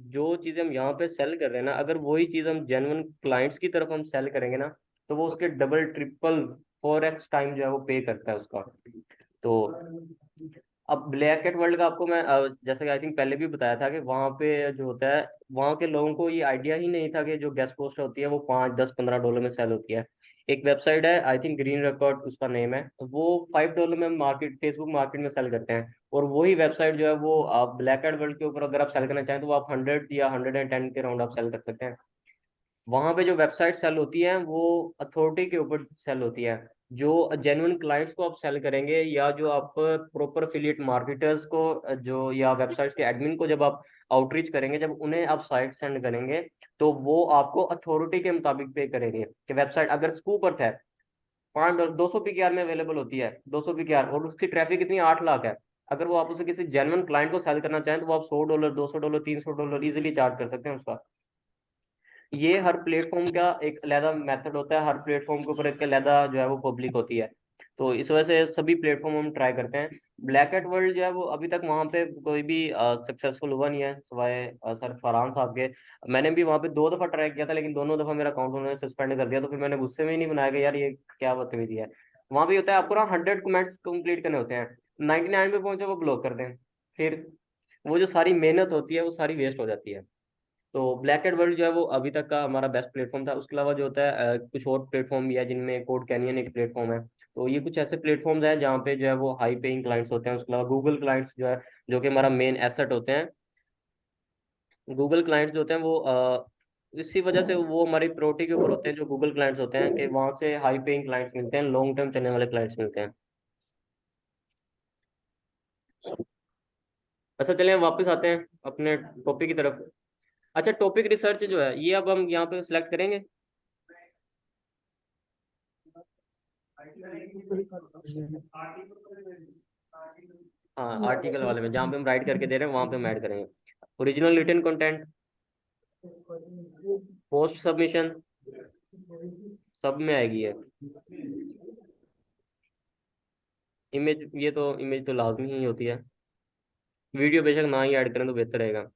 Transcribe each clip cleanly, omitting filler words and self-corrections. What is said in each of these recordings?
जो चीज़ें हम यहाँ पे सेल कर रहे हैं ना, अगर वही चीज़ हम जेन्युइन क्लाइंट्स की तरफ हम सेल करेंगे ना, तो वो उसके डबल ट्रिपल 4x टाइम जो है वो पे करता है उसका। तो अब ब्लैक एट वर्ल्ड का आपको मैं जैसा कि आई थिंक पहले भी बताया था कि वहाँ पे जो होता है, वहाँ के लोगों को ये आइडिया ही नहीं था कि जो गेस्ट पोस्ट होती है वो 5 10 15 डॉलर में सेल होती है। एक वेबसाइट है, आई थिंक ग्रीन रिकॉर्ड उसका नेम है, वो $5 में मार्केट, फेसबुक मार्केट में सेल करते हैं। और वही वेबसाइट जो है वो आप ब्लैक एट वर्ल्ड के ऊपर अगर आप सेल करना चाहें तो वो आप 100 या 110 के राउंड आप सेल कर सकते हैं। वहां पे जो वेबसाइट सेल होती है वो अथॉरिटी के ऊपर सेल होती है। जो जेन्युइन क्लाइंट्स को आप सेल करेंगे, या जो आप प्रॉपर एफिलिएट मार्केटर्स को, जो या वेबसाइट्स के एडमिन को जब आप आउटरीच करेंगे, जब उन्हें आप साइट सेंड करेंगे, तो वो आपको अथॉरिटी के मुताबिक पे करेंगे। कि वेबसाइट अगर स्कूप अर्थ है, 5 200 PKR में अवेलेबल होती है, 200 PKR, और उसकी ट्रैफिक कितनी 8 लाख है। अगर वो आप उसे किसी जेन्युइन क्लाइंट को सेल करना चाहें तो वो आप $100 $200 $300 इजीली चार्ज कर सकते हैं उसका। ये हर प्लेटफॉर्म का एक अलहदा मेथड होता है, हर प्लेटफॉर्म के ऊपर एक अलहदा जो है वो पब्लिक होती है। तो इस वजह से सभी प्लेटफॉर्म हम ट्राई करते हैं। ब्लैक एट वर्ल्ड जो है वो अभी तक वहाँ पे कोई भी सक्सेसफुल हुआ नहीं है, सिवाय सर फरहान साहब के। मैंने भी वहाँ पे 2 दफ़ा ट्राई किया था, लेकिन दोनों दफ़ा मेरा अकाउंट उन्होंने सस्पेंड कर दिया, तो फिर मैंने गुस्से में ही नहीं बनाया कि यार ये क्या बदतमीजी है। वहाँ भी होता है, आपको ना 100 कमेंट्स कंप्लीट करने होते हैं, 99 पे पहुंचे वो ब्लॉक कर दें, फिर वो जो सारी मेहनत होती है वो सारी वेस्ट हो जाती है। तो ब्लैक एंड वर्ल्ड जो है वो अभी तक का हमारा बेस्ट प्लेटफॉर्म था। उसके अलावा जो होता है कुछ और प्लेटफॉर्म भी है, जिनमें कोड कैनियन एक प्लेटफॉर्म है। तो ये कुछ ऐसे प्लेटफॉर्म्स हैं जहाँ पे जो है वो हाई पेइंग क्लाइंट्स होते हैं। उसके अलावा गूगल क्लाइंट्स जो है, जो कि हमारा मेन एसेट होते हैं। गूगल क्लाइंट्स जो होते हैं वो इसी वजह से वो हमारी प्रायोरिटी के ऊपर होते हैं, जो गूगल क्लाइंट्स होते हैं, कि वहाँ से हाई पेइंग क्लाइंट्स मिलते हैं, लॉन्ग टर्म चलने वाले क्लाइंट्स मिलते हैं। अच्छा, चलिए वापस आते हैं अपने टॉपिक की तरफ। अच्छा, टॉपिक रिसर्च जो है ये अब हम यहाँ पे सिलेक्ट करेंगे। हाँ, आर्टिकल वाले में जहाँ पे हम राइट करके दे रहे हैं वहां पे हम ऐड करेंगे। Original written content, post submission, सब में आएगी है। इमेज, ये तो इमेज तो लाजमी ही होती है। वीडियो बेशक ना ही ऐड करें तो बेहतर रहेगा।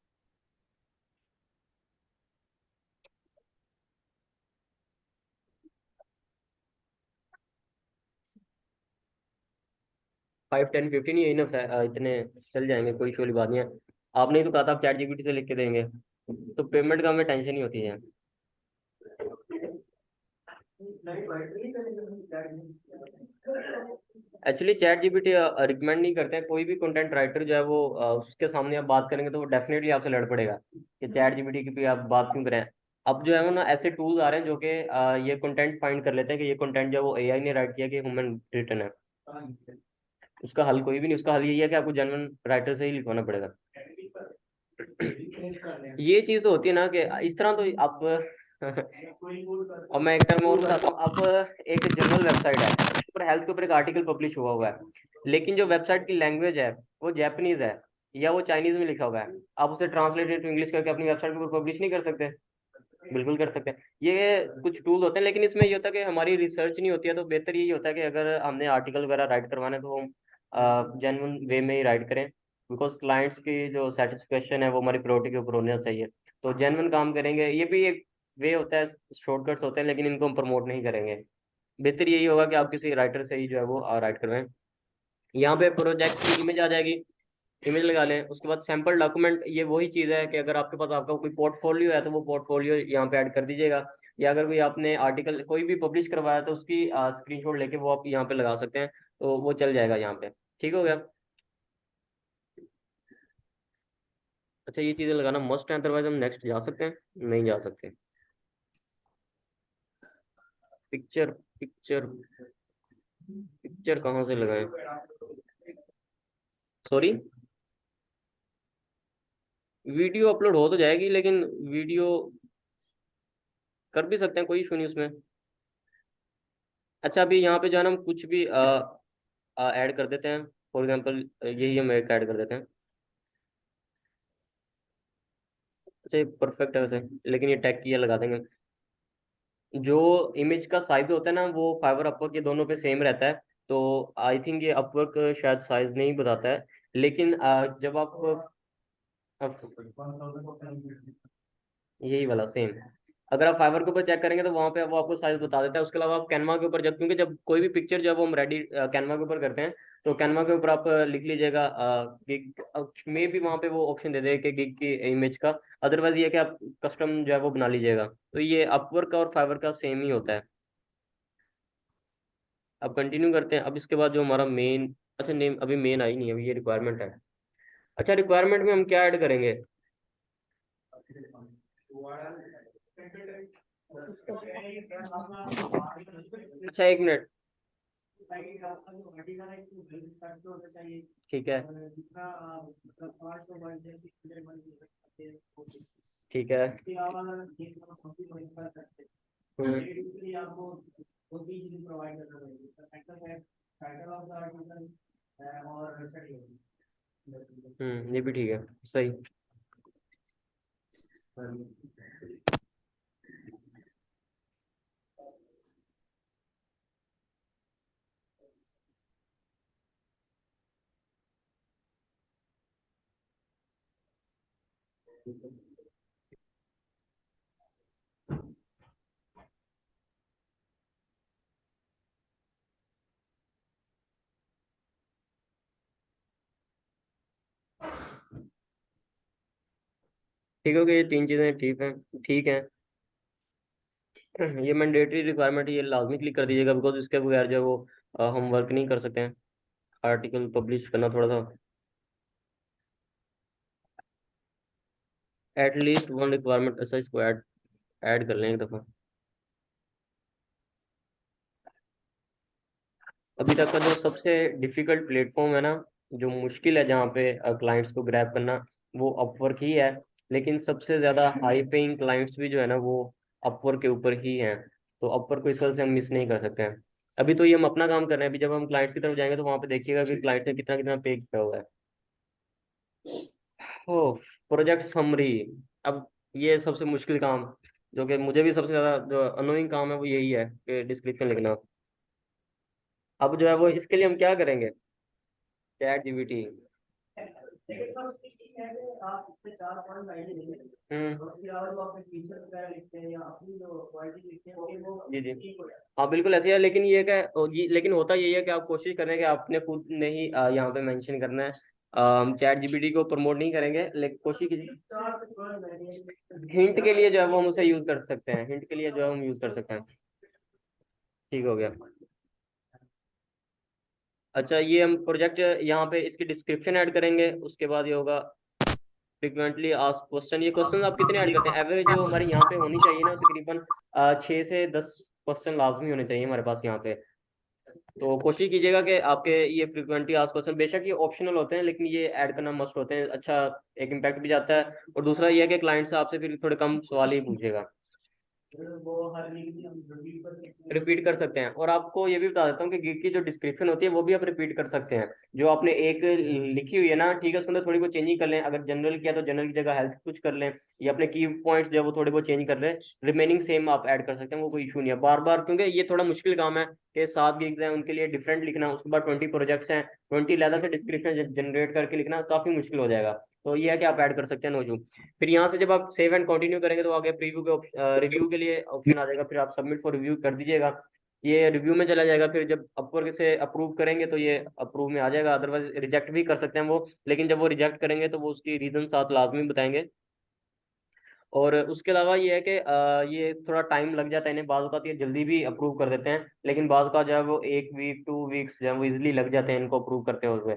5 10 15 ये इनफ है, इतने चल जाएंगे, कोई इशू वाली बात नहीं है। आपने ही तो कहा था आप चैट जीपीटी से लिख के देंगे, तो पेमेंट का हमें टेंशन ही होती है। एक्चुअली चैट जीपीटी रिकमेंड नहीं करते हैं, कोई भी कंटेंट राइटर जो है वो उसके सामने आप बात करेंगे तो वो डेफिनेटली आपसे लड़ पड़ेगा कि चैट जीपीटी की भी आप बात क्यों करें। अब जो है वो ना ऐसे टूल्स आ रहे हैं जो कि ये कंटेंट फाइंड कर लेते हैं कि ये कंटेंट जो है वो एआई ने राइट किया कि ह्यूमन रिटन है। उसका हल कोई भी नहीं, उसका हल यही है कि आपको जेन्युइन राइटर से ही लिखवाना पड़ेगा। ये चीज तो होती है ना कि इस तरह तो अब अब मैं एक टर्म और बताता हूँ। अब एक जर्नल वेबसाइट है, उसके ऊपर हेल्थ के ऊपर एक आर्टिकल पब्लिश हुआ हुआ है, लेकिन जो वेबसाइट की लैंग्वेज है वो जैपनीज है, या वो चाइनीज में लिखा हुआ है। आप उसे ट्रांसलेटेड टू इंग्लिश करके अपनी वेबसाइट के ऊपर पब्लिश नहीं कर सकते? बिल्कुल कर सकते हैं। ये कुछ टूल होते हैं, लेकिन इसमें ये होता है कि हमारी रिसर्च नहीं होती है। तो बेहतर यही होता है कि अगर हमने आर्टिकल वगैरह राइट करवाना है तो हम जेन्युइन वे में ही राइट करें, बिकॉज क्लाइंट्स की जो सेटिस्फेक्शन है वो हमारी प्रायोरिटी के ऊपर होना चाहिए। तो जेन्युइन काम करेंगे, ये भी एक वे होता है, शॉर्टकट्स होते हैं, लेकिन इनको हम प्रमोट नहीं करेंगे। बेहतर यही होगा कि आप किसी राइटर से ही जो है वो राइट करवाएं। यहाँ पे प्रोजेक्ट की इमेज आ जाएगी, इमेज लगा लें। उसके बाद सैंपल डॉक्यूमेंट, ये वही चीज़ है कि अगर आपके पास आपका कोई पोर्टफोलियो है तो वो पोर्टफोलियो यहाँ पे ऐड कर दीजिएगा। या अगर कोई आपने आर्टिकल कोई भी पब्लिश करवाया तो उसकी स्क्रीनशॉट लेके वो आप यहाँ पे लगा सकते हैं, तो वो चल जाएगा यहाँ पे। ठीक हो गया। अच्छा, ये चीज़ें लगाना मस्ट है, अदरवाइज हम नेक्स्ट जा सकते हैं? नहीं जा सकते। पिक्चर, पिक्चर, पिक्चर कहाँ से लगाएं? सॉरी, वीडियो अपलोड हो तो जाएगी, लेकिन वीडियो कर भी सकते हैं, कोई इशू नहीं उसमें। अच्छा, अभी यहाँ पे जो है ना हम कुछ भी ऐड कर देते हैं। फॉर एग्जांपल यही हम एक ऐड कर देते हैं। अच्छा, ये परफेक्ट है वैसे, लेकिन ये टैग की ये लगा देंगे। जो इमेज का साइज होता है ना वो फाइवर अपवर्क ये दोनों पे सेम रहता है। तो आई थिंक ये अपवर्क शायद साइज नहीं बताता है, लेकिन जब आप अब यही वाला सेम, अगर आप फाइवर के ऊपर चेक करेंगे तो वहां पे वो आपको साइज बता देता है। उसके अलावा आप कैनवा के ऊपर जब, क्योंकि जब कोई भी पिक्चर जब हम रेडी कैनवा के ऊपर करते हैं, तो कैनवा के ऊपर आप लिख लीजिएगा गिग, में भी वहां पे वो ऑप्शन दे देगा कि गिग की इमेज का। अदरवाइज ये है कि आप कस्टम जो है वो बना लीजिएगा। तो ये अपवर्क का और फाइवर का सेम ही होता है। अब कंटिन्यू करते हैं। अब इसके बाद जो हमारा मेन, अच्छा नेम अभी मेन आई नहीं है, अभी ये रिक्वायरमेंट है। अच्छा रिक्वायरमेंट में हम क्या ऐड करेंगे? अच्छा एक मिनट, ठीक है ठीक है। ये भी ठीक है, सही। ठीक हो गया, ये तीन चीजें ठीक है, ठीक है। ये मैंडेटरी रिक्वायरमेंट, ये लाजमी क्लिक कर दीजिएगा, बिकॉज इसके बगैर जो है वो हम वर्क नहीं कर सकते हैं। आर्टिकल पब्लिश करना थोड़ा सा, एटलीस्ट वन रिक्वायरमेंट, ऐसा इसको ऐड ऐड कर लें एक दफ़ा। अभी तक का जो सबसे डिफिकल्ट प्लेटफॉर्म है ना, जो मुश्किल है जहाँ पे क्लाइंट्स को ग्रैब करना, वो अपवर्क ही है। लेकिन सबसे ज़्यादा हाई पेइंग क्लाइंट्स भी जो है ना, वो अपवर्क के ऊपर ही हैं। तो अपवर्क को इस वजह से हम मिस नहीं कर सकते हैं। अभी तो ये हम अपना काम कर रहे हैं, अभी जब हम क्लाइंट्स की तरफ जाएंगे तो वहाँ पे देखिएगा कि क्लाइंट ने कितना कितना पे किया हुआ है। ओ, प्रोजेक्ट समरी। अब ये सबसे मुश्किल काम, जो कि मुझे भी सबसे ज़्यादा जो अनोइंग काम है वो यही है कि डिस्क्रिप्शन लिखना। अब जो है वो इसके लिए हम क्या करेंगे? Chat GPT. जी जी, हाँ बिल्कुल ऐसे है। लेकिन ये क्या, ये लेकिन होता यही है कि आप कोशिश करें कि आपने खुद ने ही यहाँ पे मेंशन करना है। हम चैट जीपीटी को प्रमोट नहीं करेंगे, लेकिन कोशिश कीजिए। हिंट के लिए जो है वो हम उसे यूज कर सकते हैं, हिंट के लिए जो है हम यूज कर सकते हैं। ठीक हो गया। अच्छा ये हम प्रोजेक्ट यहाँ पे इसकी डिस्क्रिप्शन ऐड करेंगे, उसके बाद ये होगा फ्रिक्वेंटली आस्क क्वेश्चन। ये क्वेश्चन आप कितने ऐड करते हैं? एवरेज जो हमारी यहाँ पे होनी चाहिए ना, तकरीबन 6 से 10 क्वेश्चन लाजमी होने चाहिए हमारे पास यहाँ पे। तो कोशिश कीजिएगा कि आपके ये फ्रिक्वेंटली आस्क क्वेश्चन, बेशक ये ऑप्शनल होते हैं लेकिन ये ऐड करना मस्ट होते हैं। अच्छा, एक इम्पैक्ट भी जाता है, और दूसरा ये है कि क्लाइंट से आपसे फिर थोड़े कम सवाल ही पूछेगा। रिपीट कर सकते हैं, और आपको ये भी बता देता हूँ कि गिग की जो डिस्क्रिप्शन होती है वो भी आप रिपीट कर सकते हैं। जो आपने एक लिखी हुई है ना, ठीक है, उसके अंदर थोड़ी बहुत चेंजिंग कर लें। अगर जनरल किया तो जनरल की जगह हेल्थ कुछ कर लें, या अपने की पॉइंट्स जो है वो थोड़े बहुत चेंज कर लें। रिमेनिंग सेम आप ऐड कर सकते हैं, वो कोई इशू नहीं है। बार बार, क्योंकि ये थोड़ा मुश्किल काम है कि 7 गिग्स हैं उनके लिए डिफरेंट लिखना, उसके बाद 20 प्रोजेक्ट्स हैं, 20 अलग से डिस्क्रिप्शन जनरेट करके लिखना काफी मुश्किल हो जाएगा। तो ये है कि आप ऐड कर सकते हैं, नो इशू। फिर यहाँ से जब आप सेव एंड कंटिन्यू करेंगे तो आगे प्रीव्यू के रिव्यू के लिए ऑप्शन आ जाएगा, फिर आप सबमिट फॉर रिव्यू कर दीजिएगा। ये रिव्यू में चला जाएगा, फिर जब अपवर्क से अप्रूव करेंगे तो ये अप्रूव में आ जाएगा। अदरवाइज रिजेक्ट भी कर सकते हैं वो, लेकिन जब वो रिजेक्ट करेंगे तो वो उसकी रीजन साथ लाजमी बताएंगे। और उसके अलावा ये है कि ये थोड़ा टाइम लग जाता है इन्हें, बाज़ औक़ात ये जल्दी भी अप्रूव कर देते हैं, लेकिन बाज़ का जो है वो 1 वीक 2 वीक्स जो है वो इजिली लग जाते हैं इनको अप्रूव करते हुए।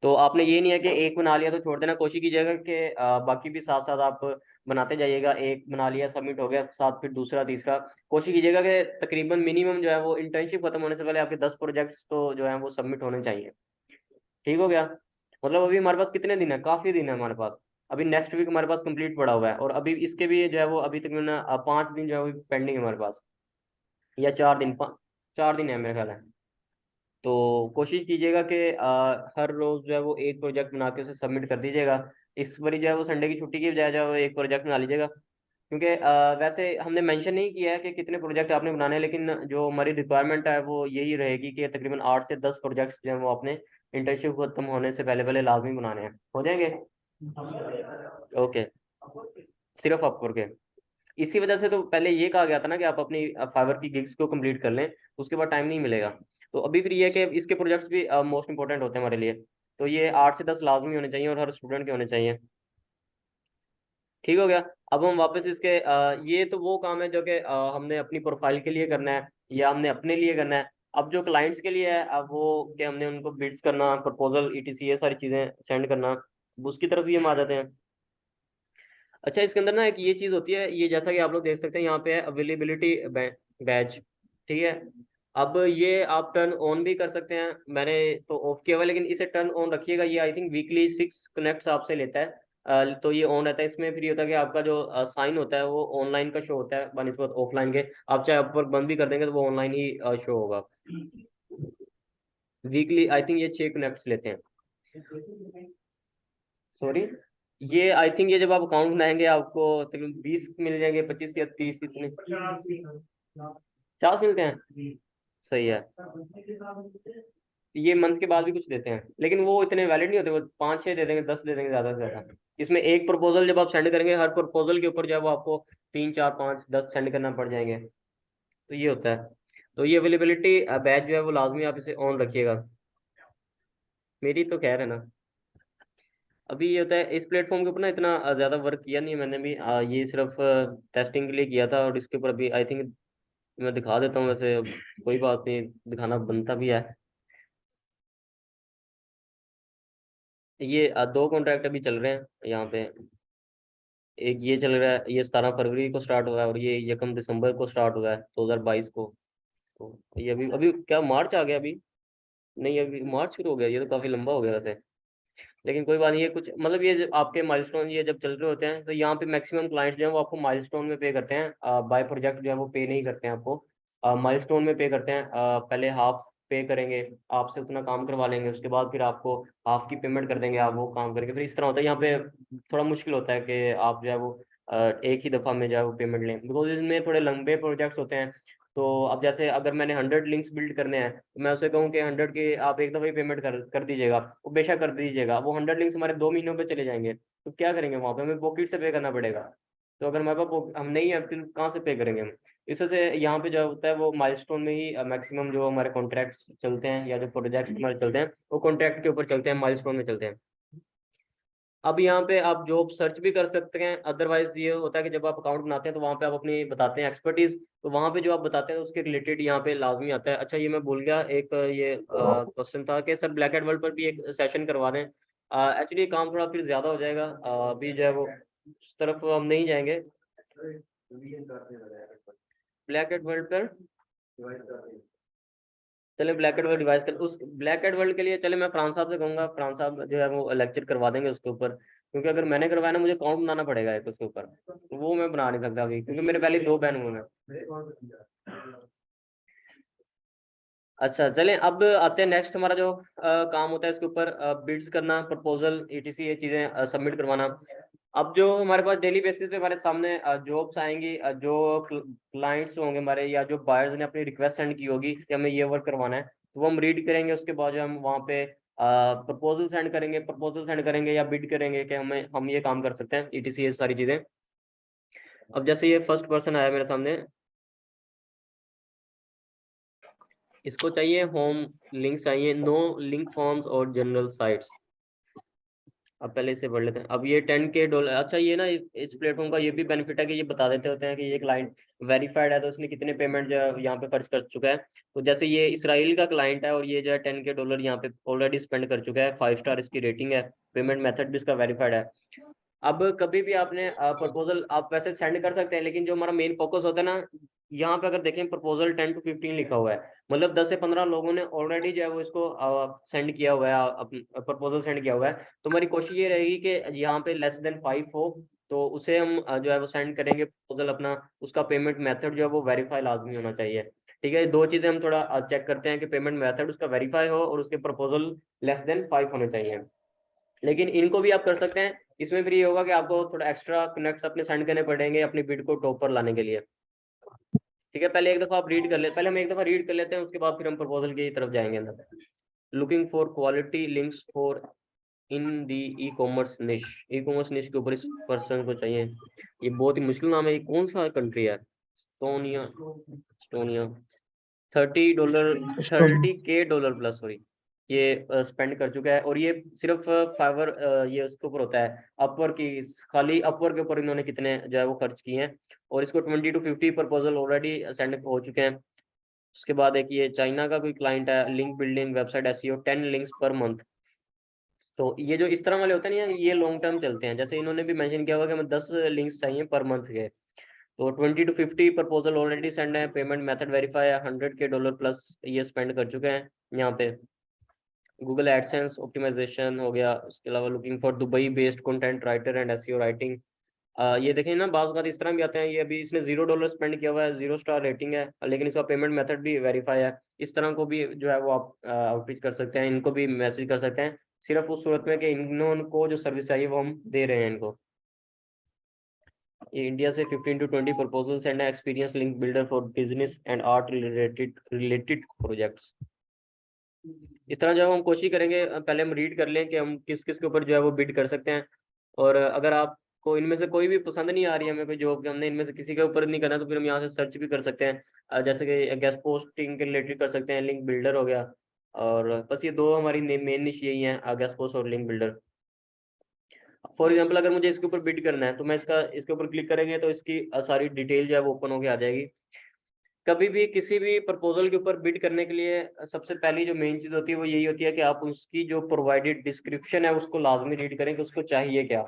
तो आपने ये नहीं है कि एक बना लिया तो छोड़ देना, कोशिश कीजिएगा कि बाकी भी साथ साथ आप बनाते जाइएगा। एक बना लिया, सबमिट हो गया, साथ फिर दूसरा तीसरा। कोशिश कीजिएगा कि तकरीबन मिनिमम जो है वो इंटर्नशिप खत्म होने से पहले आपके 10 प्रोजेक्ट्स तो जो है वो सबमिट होने चाहिए। ठीक हो गया। मतलब अभी हमारे पास कितने दिन है? काफी दिन है हमारे पास। अभी नेक्स्ट वीक हमारे पास कंप्लीट पड़ा हुआ है, और अभी इसके भी जो है वो अभी तक मैंने 5 दिन जो है वो पेंडिंग है हमारे पास, या 4 दिन, 4 दिन है मेरा ख्याल है। तो कोशिश कीजिएगा कि हर रोज जो है वो एक प्रोजेक्ट बना के उसे सबमिट कर दीजिएगा। इस बारी जो है वो संडे की छुट्टी की बजाय जो है वो एक प्रोजेक्ट बना लीजिएगा। क्योंकि वैसे हमने मेंशन नहीं किया है कि कितने प्रोजेक्ट आपने बनाने हैं, लेकिन जो हमारी रिक्वायरमेंट है वो यही रहेगी कि तकरीबन 8 से 10 प्रोजेक्ट्स जो है वो आपने इंटर्नशिप खत्म होने से पहले पहले लाजमी बनाने हैं। हो जाएंगे? ओके, सिर्फ अपवर्क है। इसी वजह से तो पहले ये कहा गया था ना कि आप अपनी फाइवर की गिग्स को कंप्लीट कर लें, उसके बाद टाइम नहीं मिलेगा। तो अभी फिर ये है कि इसके प्रोजेक्ट्स भी मोस्ट इंपॉर्टेंट होते हैं हमारे लिए। तो ये 8 से 10 लाजमी होने चाहिए और हर स्टूडेंट के होने चाहिए। ठीक हो गया। अब हम वापस इसके ये तो वो काम है जो कि हमने अपनी प्रोफाइल के लिए करना है या हमने अपने लिए करना है। अब जो क्लाइंट्स के लिए है, अब वो कि हमने उनको बिड्स करना, प्रपोजल, ईटीसी, ये सारी चीज़ें सेंड करना, उसकी तरफ भी हम आ जाते हैं। अच्छा, इसके अंदर ना एक ये चीज़ होती है, ये जैसा कि आप लोग देख सकते हैं यहाँ पे है अवेलेबिलिटी बैच। ठीक है। अब ये आप टर्न ऑन भी कर सकते हैं, मैंने तो ऑफ किया हुआ है, लेकिन इसे टर्न ऑन रखिएगा। ये आई थिंक वीकली 6 कनेक्ट्स आपसे लेता है। तो ये ऑन रहता है। इसमें फिर ये होता है कि आपका जो साइन होता है वो ऑनलाइन का शो होता है बनस्पत ऑफलाइन के। आप चाहे अपवर्क बंद भी कर देंगे तो वो ऑनलाइन ही शो होगा। वीकली आई थिंक ये 6 कनेक्ट्स लेते हैं। सॉरी, ये आई थिंक ये जब आप अकाउंट बनाएंगे आपको तकरीबन 20 मिल जाएंगे, 25 या 30 इतने। 50 मिलते हैं। सही है। ये मंथ के बाद भी कुछ देते हैं, लेकिन वो इतने वैलिड नहीं होते। वो 5-6 दे देंगे, 10 दे देंगे ज्यादा से ज्यादा। इसमें एक प्रपोजल जब आप सेंड करेंगे, हर प्रपोजल के ऊपर जो है वो आपको 3, 4, 5, 10 सेंड करना पड़ जाएंगे। तो ये होता है। तो ये अवेलेबिलिटी बैच जो है वो लाजमी आप इसे ऑन रखिएगा। मेरी तो खैर है ना। अभी ये होता है, इस प्लेटफॉर्म के ऊपर ना इतना ज़्यादा वर्क किया नहीं है मैंने भी। ये सिर्फ टेस्टिंग के लिए किया था, और इसके ऊपर अभी आई थिंक मैं दिखा देता हूँ वैसे। अब कोई बात नहीं, दिखाना बनता भी है। ये 2 कॉन्ट्रैक्ट अभी चल रहे हैं यहाँ पे। एक ये चल रहा है, ये 17 फरवरी को स्टार्ट हुआ है, और ये 1 दिसंबर को स्टार्ट हुआ है 2022 को। तो ये अभी अभी क्या मार्च आ गया अभी? नहीं, अभी मार्च शुरू हो गया। ये तो काफ़ी लंबा हो गया वैसे। लेकिन कोई बात नहीं, ये कुछ मतलब ये आपके माइलस्टोन ये जब चल रहे होते हैं तो यहाँ पे मैक्सिमम क्लाइंट्स जो है वो आपको माइलस्टोन में पे करते हैं। बाय प्रोजेक्ट जो है वो पे नहीं करते हैं आपको, माइलस्टोन में पे करते हैं। पहले हाफ पे करेंगे, आपसे उतना काम करवा लेंगे, उसके बाद फिर आपको हाफ की पेमेंट कर देंगे, आप वो काम करके। फिर इस तरह होता है यहाँ पे। थोड़ा मुश्किल होता है कि आप जो है वो एक ही दफ़ा में जो है वो पेमेंट लें, बिकॉज इसमें थोड़े लंबे प्रोजेक्ट्स होते हैं। तो अब जैसे अगर मैंने 100 लिंक्स बिल्ड करने हैं, तो मैं उसे कहूँ कि 100 के आप एक दफ़ा ही पेमेंट कर दीजिएगा, वो बेशक कर दीजिएगा। वो 100 लिंक्स हमारे 2 महीनों पे चले जाएंगे, तो क्या करेंगे वहाँ पे? हमें पॉकेट से पे करना पड़ेगा। तो अगर हमारे पास हम नहीं है, फिर कहाँ से पे करेंगे हम? इस वजह से यहाँ पे जो होता है वो माइलस्टोन में ही मैक्सिमम जो हमारे कॉन्ट्रैक्ट्स चलते हैं या जो प्रोजेक्ट हमारे चलते हैं वो कॉन्ट्रैक्ट के ऊपर चलते हैं, माइलस्टोन में चलते हैं। अब यहाँ पे आप जॉब सर्च भी कर सकते हैं। अदरवाइज ये होता है कि जब आप अकाउंट बनाते हैं तो वहाँ पे आप अपनी बताते हैं एक्सपर्टीज, तो वहाँ पे जो आप बताते हैं उसके रिलेटेड यहाँ पे लाजमी आता है। अच्छा, ये मैं भूल गया, एक ये क्वेश्चन था कि सर ब्लैक एंड वर्ल्ड पर भी एक सेशन करवा दें। एक्चुअली काम थोड़ा फिर ज्यादा हो जाएगा, अभी जो है वो उस तरफ हम नहीं जाएंगे। ब्लैक एंड वर्ल्ड पर चले, ब्लैक एंड वर्ल्ड डिवाइस कर उस ब्लैक एंड वर्ल्ड के लिए चले, मैं फ्रांस साहब से कहूँगा, फ्रांस साहब जो है वो लेक्चर करवा देंगे उसके ऊपर। क्योंकि अगर मैंने करवाया ना, मुझे अकाउंट बनाना पड़ेगा एक उसके ऊपर, तो वो मैं बना नहीं सकता अभी, क्योंकि मेरे पहले 2 बहन हुए हैं। अच्छा, चलें अब आते हैं नेक्स्ट। हमारा जो काम होता है इसके ऊपर बिड्स करना, प्रपोजल, ईटीसी, ये चीज़ें सबमिट करवाना। अब जो हमारे पास डेली बेसिस पे हमारे सामने जॉब्स आएंगी, जो क्लाइंट्स होंगे हमारे या जो बायर्स ने अपनी रिक्वेस्ट सेंड की होगी कि हमें ये वर्क करवाना है, तो वो हम रीड करेंगे। उसके बाद जो हम वहाँ पे प्रपोजल सेंड करेंगे या बिड करेंगे कि हम ये काम कर सकते हैं, ईटीसी, ये सारी चीज़ें। अब जैसे ये फर्स्ट पर्सन आया मेरे सामने, इसको चाहिए होम लिंक्स चाहिए, नो लिंक फॉर्म्स और जनरल साइट्स। अब पहले इसे पढ़ लेते हैं। अब ये $10K। अच्छा, ये ना इस प्लेटफॉर्म का ये भी बेनिफिट है कि ये बता देते होते हैं कि ये क्लाइंट वेरीफाइड है, तो उसने कितने पेमेंट जो है यहाँ पे खर्च कर चुका है। तो जैसे ये इसराइल का क्लाइंट है और ये जो है $10K यहाँ पे ऑलरेडी स्पेंड कर चुका है, 5 स्टार इसकी रेटिंग है, पेमेंट मेथड भी इसका वेरीफाइड है। अब कभी भी आपने प्रपोजल आप वैसे सेंड कर सकते हैं, लेकिन जो हमारा मेन फोकस होता है ना, यहाँ पे अगर देखें प्रपोजल 10 to 15 लिखा हुआ है, मतलब 10 से 15 लोगों ने ऑलरेडी जो है वो इसको सेंड किया हुआ है, प्रपोजल सेंड किया हुआ है। तो हमारी कोशिश ये रहेगी कि यहाँ पे less than 5 हो, तो उसे हम जो है वो सेंड करेंगे प्रपोजल अपना। उसका पेमेंट मेथड जो है वो वेरीफाई लाजमी होना चाहिए। ठीक है, 2 चीज़ें हम थोड़ा चेक करते हैं कि पेमेंट मेथड उसका वेरीफाई हो और उसके प्रपोजल less than 5 होने चाहिए। लेकिन इनको भी आप कर सकते हैं। इसमें फिर ये होगा कि आपको थोड़ा एक्स्ट्रा कनेक्ट्स अपने सेंड करने पड़ेंगे अपनी बिड को टॉप पर लाने के लिए। ठीक है, पहले एक दफ़ा आप रीड कर ले, पहले हम एक दफ़ा रीड कर लेते हैं, उसके बाद फिर हम प्रपोजल की तरफ जाएंगे अंदर। Looking for quality links for in the e commerce niche. E commerce निश के ऊपर इस पर्सन को चाहिए। ये बहुत ही मुश्किल नाम है। ये कौन सा कंट्री है? Estonia. Estonia. $30, stone 30K plus, sorry, ये स्पेंड कर चुका है। और ये सिर्फ फाइवर, ये उसके ऊपर होता है, अपवर की, खाली अपवर के ऊपर इन्होंने कितने जो है वो खर्च किए हैं। और इसको 20 to 50 प्रपोजल ऑलरेडी सेंड हो चुके हैं। उसके बाद एक ये चाइना का कोई क्लाइंट है, link building, website SEO, 10 links per month. तो ये जो इस तरह वाले होते हैं ना, ये लॉन्ग टर्म चलते हैं। जैसे इन्होंने भी मेंशन किया हुआ कि हमें 10 लिंक्स चाहिए पर मंथ के। तो 20 to 50 प्रपोजल ऑलरेडी सेंड है। पेमेंट मेथड वेरीफाई है, $100K प्लस ये स्पेंड कर चुके हैं यहाँ पे। गूगल एडसेंस ऑप्टिमाइजेशन हो गया। उसके अलावा looking for Dubai based content writer and SEO writing. ये देखें ना, बाज़ बात इस तरह भी आते हैं। ये अभी इसने $0 स्पेंड किया हुआ है, 0 स्टार रेटिंग है, लेकिन इसका पेमेंट मेथड भी वेरीफाई है। इस तरह को भी जो है वो आप आउटरीच कर सकते हैं, इनको भी मैसेज कर सकते हैं, सिर्फ उस सूरत में कि इनको जो सर्विस चाहिए वो हम दे रहे हैं इनको। ये इंडिया से 15 to 20 proposals and experience link builder for business and art related projects. इस तरह जब हम कोशिश करेंगे, पहले हम रीड कर लें कि हम किस किस के ऊपर जो है वो बिड कर सकते हैं। और अगर आपको इनमें से कोई भी पसंद नहीं आ रही है हमें कोई जॉब, कि हमने इनमें से किसी के ऊपर नहीं करना, तो फिर हम यहाँ से सर्च भी कर सकते हैं। जैसे कि गेस्ट पोस्टिंग के रिलेटेड कर सकते हैं, लिंक बिल्डर हो गया। और बस ये दो हमारी मेन निश यही है, गेस्ट पोस्ट और लिंक बिल्डर। फॉर एग्जाम्पल अगर मुझे इसके ऊपर बिड करना है, तो मैं इसके ऊपर क्लिक करेंगे तो इसकी सारी डिटेल जो है वो ओपन होके आ जाएगी। कभी भी किसी भी प्रपोजल के ऊपर बिड करने के लिए सबसे पहली जो मेन चीज़ होती है वो यही होती है कि आप उसकी जो प्रोवाइडेड डिस्क्रिप्शन है उसको लाजमी रीड करें कि उसको चाहिए क्या।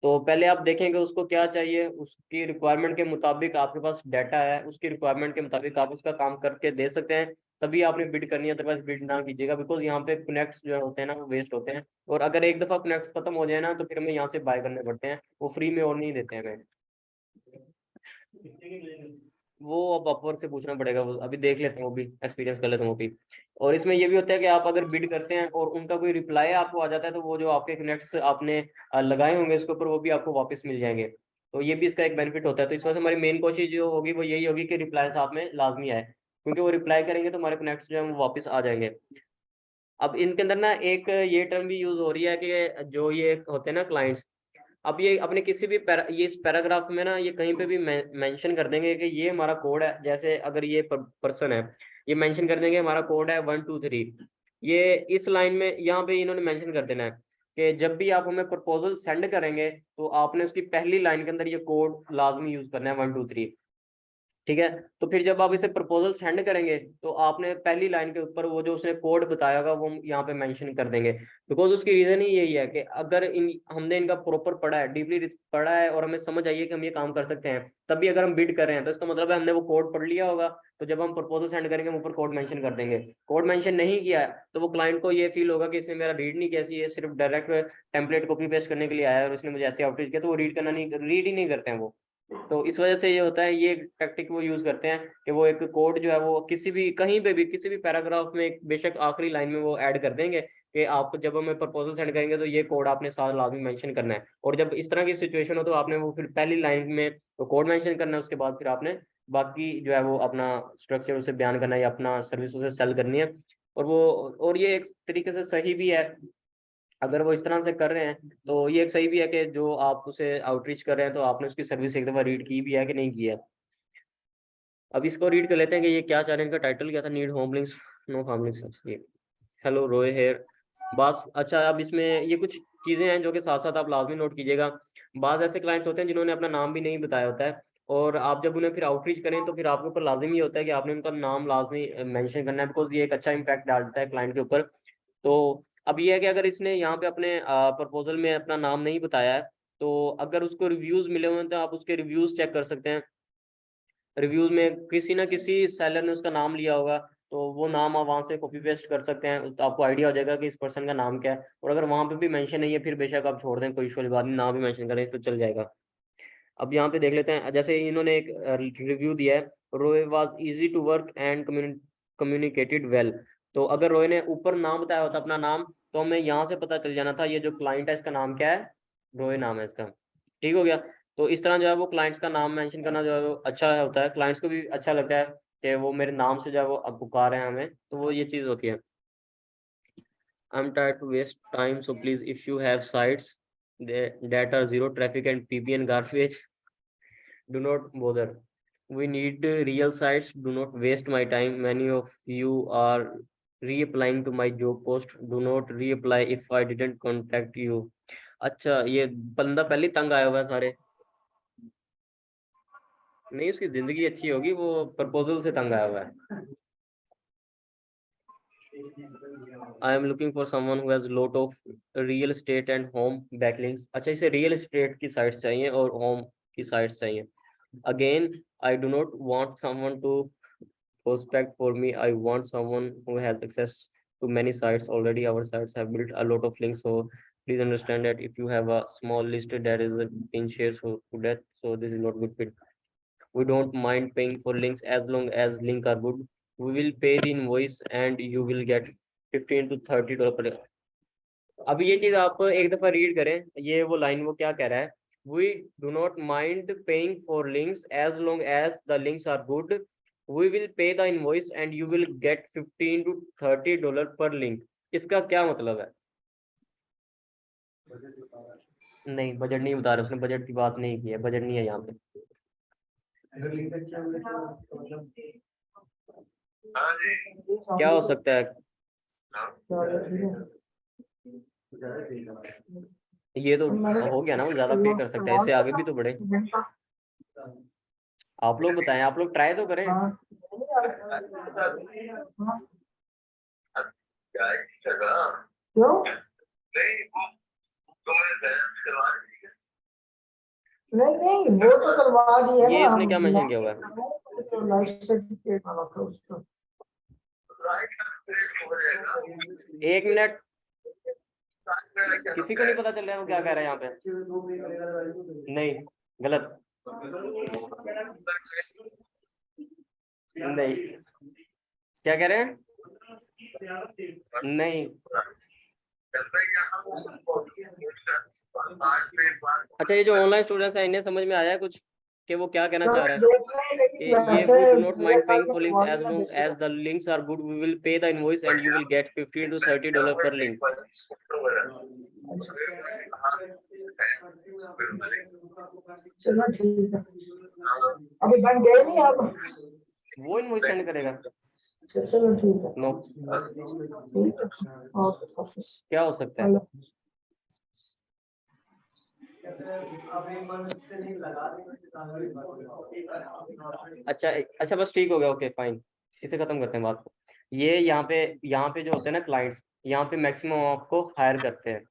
तो पहले आप देखेंगे उसको क्या चाहिए, उसकी रिक्वायरमेंट के मुताबिक आपके पास डाटा है, उसकी रिक्वायरमेंट के मुताबिक आप उसका काम करके दे सकते हैं, तभी आपने बिड करनी है। अदरवाइज बिड ना कीजिएगा, बिकॉज यहाँ पे कनेक्ट्स जो होते हैं ना वो वेस्ट होते हैं। और अगर एक दफ़ा कनेक्ट्स खत्म हो जाए ना, तो फिर हमें यहाँ से बाय करने पड़ते हैं, वो फ्री में और नहीं देते हैं हमें। वो अब अपवर्क से पूछना पड़ेगा, वो अभी देख लेते हैं, वो भी एक्सपीरियंस कर लेते हैं वो भी। और इसमें ये भी होता है कि आप अगर बिड करते हैं और उनका कोई रिप्लाई आपको आ जाता है, तो वो जो आपके कनेक्ट्स आपने लगाए होंगे उसके ऊपर, वो भी आपको वापस मिल जाएंगे। तो ये भी इसका एक बेनिफिट होता है। तो इस वजह से हमारी मेन कोशिश जो होगी वो यही होगी कि रिप्लाई साथ में लाजमी आए, क्योंकि वो रिप्लाई करेंगे तो हमारे कनेक्ट्स जो है वो वापस आ जाएंगे। अब इनके अंदर ना एक ये टर्म भी यूज हो रही है कि जो ये होते हैं ना क्लाइंट्स, अब ये अपने किसी भी ये इस पैराग्राफ में ना ये कहीं पे भी मेंशन कर देंगे कि ये हमारा कोड है। जैसे अगर ये पर्सन है, ये मेंशन कर देंगे हमारा कोड है 123। ये इस लाइन में यहाँ पे इन्होंने मेंशन कर देना है कि जब भी आप हमें प्रपोजल सेंड करेंगे, तो आपने उसकी पहली लाइन के अंदर ये कोड लाजमी यूज करना है 123। ठीक है। तो फिर जब आप इसे प्रपोजल सेंड करेंगे, तो आपने पहली लाइन के ऊपर वो जो उसने कोड बताया होगा वो हम यहाँ पे मेंशन कर देंगे। बिकॉज उसकी रीजन ही यही है कि अगर हमने इनका प्रॉपर पढ़ा है, डीपली पढ़ा है, और हमें समझ आई है कि हम ये काम कर सकते हैं, तभी अगर हम बिड कर रहे हैं, तो इसका मतलब है हमने वो कोड पढ़ लिया होगा। तो जब हम प्रपोजल सेंड करेंगे, हम ऊपर कोड मेंशन कर देंगे। कोड मेंशन नहीं किया है, तो वो क्लाइंट को ये फील होगा कि इसने मेरा रीड नहीं किया, ये सिर्फ डायरेक्ट टेम्पलेट कॉपी पेस्ट करने के लिए आया है और इसने मुझे ऐसे आउटरीच किया, तो वो रीड ही नहीं करते हैं वो। तो इस वजह से ये होता है, ये टैक्टिक वो यूज करते हैं कि वो एक कोड जो है वो किसी भी कहीं पे भी किसी भी पैराग्राफ में बेशक आखिरी लाइन में वो ऐड कर देंगे कि आप जब हमें प्रपोजल सेंड करेंगे तो ये कोड आपने साथ लाजमी मेंशन करना है। और जब इस तरह की सिचुएशन हो, तो आपने वो फिर पहली लाइन में वो कोड मेंशन करना है, उसके बाद फिर आपने बाकी जो है वो अपना स्ट्रक्चर उसे बयान करना है या अपना सर्विस उसे सेल करनी है। और वो, और ये एक तरीके से सही भी है। अगर वो इस तरह से कर रहे हैं, तो ये एक सही भी है कि जो आप उसे आउटरीच कर रहे हैं, तो आपने उसकी सर्विस एक दफ़ा रीड की भी है कि नहीं की है। अब इसको रीड कर लेते हैं कि ये क्या चाह रहे हैं। इनका टाइटल क्या था? Need home links, no home links. ये हेलो रोय हेयर। बस अच्छा, अब इसमें ये कुछ चीज़ें हैं जो कि साथ साथ आप लाजमी नोट कीजिएगा। बाज़ ऐसे क्लाइंट्स होते हैं जिन्होंने अपना नाम भी नहीं बताया होता है, और आप जब उन्हें फिर आउटरीच करें, तो फिर आपके ऊपर लाजमी होता है कि आपने उनका नाम लाजमी मेंशन करना है, बिकॉज ये एक अच्छा इंपैक्ट डालता है क्लाइंट के ऊपर। तो अब ये है कि अगर इसने यहाँ पे अपने प्रपोजल में अपना नाम नहीं बताया है, तो अगर उसको रिव्यूज़ मिले हुए हैं, तो आप उसके रिव्यूज़ चेक कर सकते हैं। रिव्यूज़ में किसी ना किसी सेलर ने उसका नाम लिया होगा, तो वो नाम आप वहाँ से कॉपी पेस्ट कर सकते हैं, तो आपको आइडिया हो जाएगा कि इस पर्सन का नाम क्या है। और अगर वहाँ पे भी मेंशन नहीं है, फिर बेशक आप छोड़ दें, कोई इशू वाली बात नहीं, नाम भी मेंशन करें तो चल जाएगा। अब यहाँ पे देख लेते हैं, जैसे इन्होंने एक रिव्यू दिया है, Roy was easy to work and communicated well. तो अगर रोय ने ऊपर नाम बताया होता अपना नाम, तो हमें यहाँ से पता चल जाना था ये जो क्लाइंट है इसका नाम क्या है, रोय नाम है इसका। ठीक हो गया। तो इस तरह जो है वो क्लाइंट्स का नाम मेंशन करना जो है वो अच्छा होता है, क्लाइंट्स को भी अच्छा लगता है कि वो मेरे नाम से जो है वो अब पुकार रहे हैं हमें, तो वो ये चीज़ होती है। I'm tired to waste time, so please, if you have sites that are zero traffic and PPN garbage, do not bother. We need real sites. Do not waste my time. Many of you are reapplying to my job post. Do not reapply if I didn't contact you. अच्छा, ये बंदा पहले ही तंग आया हुआ है सारे। नहीं, उसकी जिंदगी अच्छी होगी, वो प्रपोजल से तंग आया हुआ है। I am looking for someone who has lot of real estate and home backlinks. अच्छा, इसे रियल एस्टेट की साइट्स चाहिए और होम की साइट्स चाहिए। Again, I do not want someone to prospect for me. I want someone who has access to many sites already. Our sites have built a lot of links, so please understand that if you have a small list that is in shares to that, so this is not good fit. We don't mind paying for links as long as links are good. We will pay the invoice and you will get $15 to $30 per। अब ये चीज आप एक दफा read करें, ये वो line वो क्या कह रहा है। We do not mind paying for links as long as the links are good. We will pay the invoice and you will get $15 to $30 per link। इसका क्या मतलब है? नहीं, बजट नहीं बता रहा, उसने बजट की बात नहीं की है, बजट नहीं है यहाँ पे। क्या हो सकता है? ये तो हो गया ना, वो ज्यादा पे कर सकता है, इससे आगे भी तो बढ़े। आप लोग बताएं, आप लोग ट्राई तो करें। नहीं वो तो करवा दी है ये ना। इसने क्या मेंशन किया हुआ है? एक मिनट, किसी को नहीं पता चल रहा है वो क्या कह रहा है यहाँ पे? नहीं, गलत। नहीं, क्या कह रहे हैं? नहीं। अच्छा, ये जो ऑनलाइन स्टूडेंट्स हैं, इन्हें समझ में आया है कुछ कि वो क्या कहना चाह रहा है? कि ये we do not mind paying for links as long as the links are good. We will pay the invoice and you will get $15 to $30 per link। चलो ठीक है, अभी बन गए नहीं आप? वो इनवॉइस सेंड करेगा। चलो ठीक है। नो, क्या हो सकता है? अच्छा अच्छा, बस ठीक हो गया, ओके फाइन, इसे खत्म करते हैं बात को। ये यहाँ पे जो होते हैं ना क्लाइंट्स, यहाँ पे मैक्सिमम आपको हायर करते हैं।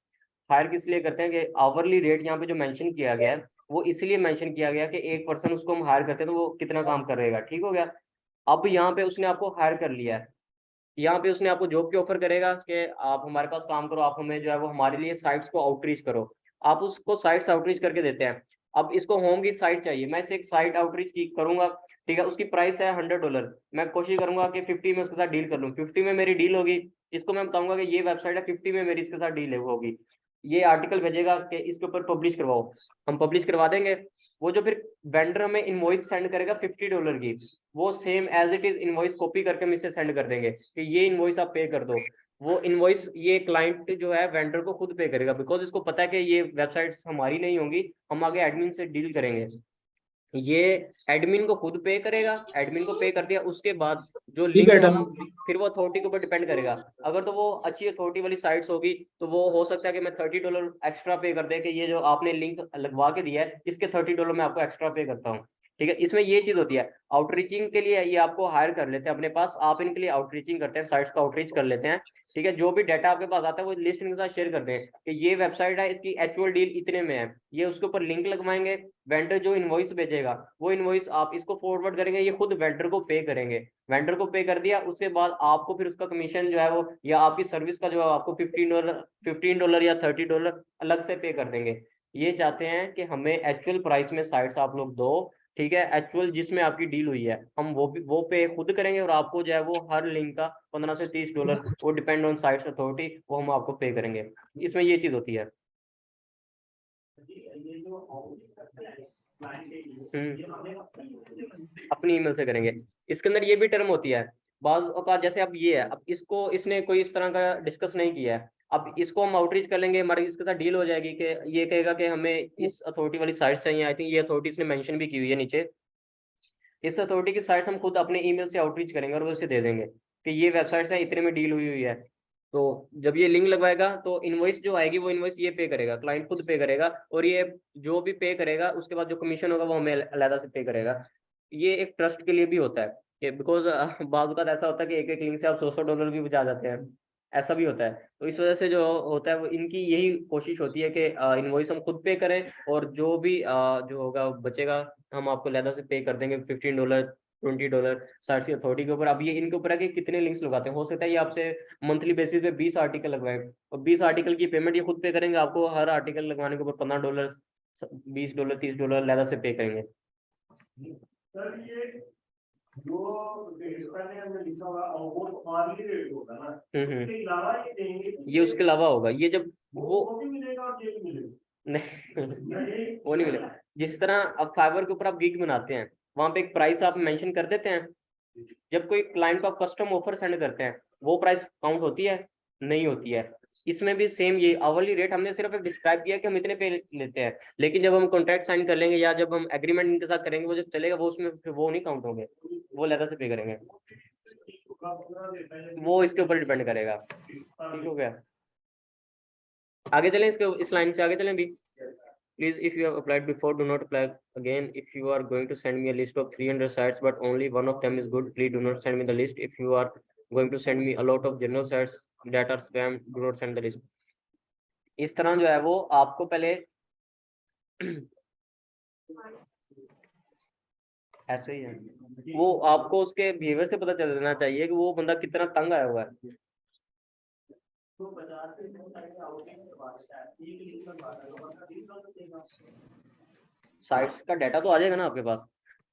हायर किस लिए करते हैं कि आवरली रेट यहाँ पे जो मेंशन किया गया है, वो इसलिए मेंशन किया गया कि एक पर्सन उसको हम हायर करते हैं तो वो कितना काम करेगा, ठीक हो गया। अब यहाँ पे उसने आपको हायर कर लिया है, यहाँ पे उसने आपको जॉब की ऑफर करेगा कि आप हमारे पास काम करो, आप हमें जो है वो हमारे लिए साइट्स को आउटरीच करो। आप उसको साइट्स आउटरीच करके देते हैं। अब इसको होम की साइट चाहिए, मैं इसे एक साइट आउटरीच की करूंगा, ठीक है, उसकी प्राइस है $100। मैं कोशिश करूंगा कि 50 में उसके साथ डील कर लूँ, 50 में मेरी डील होगी, इसको मैं बताऊंगा कि ये वेबसाइट है, 50 में मेरी इसके साथ डील होगी। ये आर्टिकल भेजेगा कि इसके ऊपर पब्लिश करवाओ, हम पब्लिश करवा देंगे। वो जो फिर वेंडर हमें इनवॉइस सेंड करेगा $50 की, वो same as it is invoice copy करके हम इसे सेंड कर देंगे कि ये इनवॉइस आप पे कर दो। वो इनवॉइस ये क्लाइंट जो है वेंडर को खुद पे करेगा, बिकॉज इसको पता है कि ये वेबसाइट हमारी नहीं होंगी, हम आगे एडमिन से डील करेंगे। ये एडमिन को खुद पे करेगा, एडमिन को पे कर दिया, उसके बाद जो लिंक है हम फिर वो अथॉरिटी के ऊपर डिपेंड करेगा। अगर तो वो अच्छी अथॉरिटी वाली साइट्स होगी तो वो हो सकता है कि मैं $30 एक्स्ट्रा पे कर दे कि ये जो आपने लिंक लगवा के दिया है इसके $30 मैं आपको एक्स्ट्रा पे करता हूँ, ठीक है। इसमें ये चीज होती है, आउटरीचिंग के लिए ये आपको हायर कर लेते हैं अपने पास, आप इनके लिए आउटरीचिंग करते हैं, साइट्स का आउटरीच कर लेते हैं, ठीक है। जो भी डाटा आपके पास आता है वो लिस्ट इनके साथ शेयर कर दें कि ये वेबसाइट है, इसकी एक्चुअल डील इतने में है, ये उसके ऊपर लिंक लगवाएंगे। वेंडर जो इनवॉइस भेजेगा वो इनवॉइस आप इसको फॉरवर्ड करेंगे, ये खुद वेंडर को पे करेंगे। वेंडर को पे कर दिया, उसके बाद आपको फिर उसका कमीशन जो है वो या आपकी सर्विस का जो है आपको $15 या $30 अलग से पे कर देंगे। ये चाहते हैं कि हमें एक्चुअल प्राइस में साइट्स आप लोग दो, ठीक है, एक्चुअल जिसमें आपकी डील हुई है, हम वो पे खुद करेंगे और आपको जो है वो हर लिंक का $15 से $30, वो डिपेंड ऑन साइट्स अथॉरिटी, वो हम आपको पे करेंगे। इसमें ये चीज होती है। अपनी ईमेल से करेंगे। इसके अंदर ये भी टर्म होती है, बाज औकात जैसे अब ये है, अब इसको इसने कोई इस तरह का डिस्कस नहीं किया है, अब इसको हम आउटरीच कर लेंगे, हमारी इसके साथ डील हो जाएगी कि ये कहेगा कि हमें इस अथॉरिटी वाली साइट चाहिए, आई थिंक ये अथॉरिटी इसने मेंशन भी की हुई है नीचे, इस अथॉरिटी की साइट्स हम खुद अपने ईमेल से आउटरीच करेंगे और वो उसे दे देंगे कि ये वेबसाइट्स हैं, इतने में डील हुई हुई है। तो जब ये लिंक लगवाएगा तो इनवॉइस जो आएगी वो इनवॉइस ये पे करेगा, क्लाइंट खुद पे करेगा, और ये जो भी पे करेगा उसके बाद जो कमीशन होगा वो हमें अलग से पे करेगा। ये एक ट्रस्ट के लिए भी होता है कि बिकॉज बाज़ का ऐसा होता है कि एक एक लिंक से आप 100-100 डॉलर भी बचा जाते हैं, ऐसा भी होता है। तो इस वजह से जो होता है वो इनकी यही कोशिश होती है कि इनवॉइस हम खुद पे करें, और जो भी जो होगा बचेगा हम आपको लहदा से पे कर देंगे, $15 $20 साइट की अथॉरिटी के ऊपर। अब ये इनके ऊपर है कि कितने लिंक्स लगाते हैं, हो सकता है ये आपसे मंथली बेसिस पे 20 आर्टिकल लगवाए, और 20 आर्टिकल की पेमेंट ये खुद पे करेंगे, आपको हर आर्टिकल लगवाने के ऊपर $15 $20 $30 लहदा से पे करेंगे। सर ये जो इसका हमने लिखा हुआ वो आर्ली रेट होगा ना, उसके अलावा ये देंगे, ये उसके अलावा होगा, ये जब वो भी मिलेगा और ये भी मिलेगा नहीं वो नहीं मिलेगा। जिस तरह अब फाइवर के ऊपर आप गिग बनाते हैं, वहां पे एक प्राइस आप मेंशन कर देते हैं, जब कोई क्लाइंट को आप कस्टम ऑफर सेंड करते हैं वो प्राइस काउंट होती है, नहीं होती है। इसमें भी सेम ये आवरली रेट हमने सिर्फ एक डिस्क्राइब किया कि हम इतने पे लेते हैं, लेकिन जब हम कॉन्ट्रैक्ट साइन कर लेंगे या जब हम एग्रीमेंट इनके साथ करेंगे वो जब चलेगा वो उसमें फिर वो नहीं काउंट होंगे, वो लेदा से पे करेंगे, वो इसके ऊपर डिपेंड करेगा। ठीक हो गया, आगे चलें, इसके इस लाइन से आगे चलें भी। Please, if you have applied before, do not apply again. If you are going to send me a list of 300 sites, but only one of them is good, please do not send me the list. If you are going to send me a lot of general sites that are spam, do not send the list. इस तरह जो है वो आपको पहले ऐसे ही है, वो आपको उसके बिहेवियर से पता चल जाना चाहिए कि वो बंदा कितना तंग आया हुआ है। साइट्स का डाटा तो आ जाएगा ना आपके पास,